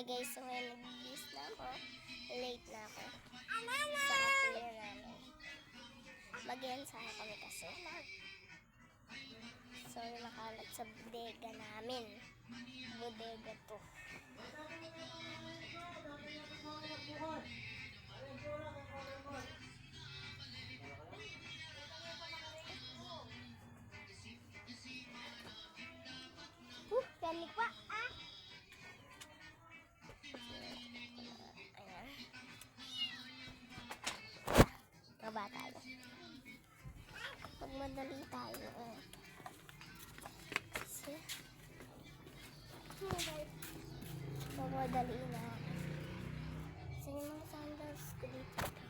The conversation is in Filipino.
Hi guys, so ngayon nag-gis na ako. Late na ako. Sa atelier namin. Mag-ensayo kami kasi. So, nakalat sa bodega namin. Bodega to. Gani pa ah! Ayan. Baba tayo. Magmadali tayo. Kasi magmadali na. Kasi yung mga sandals ko dito.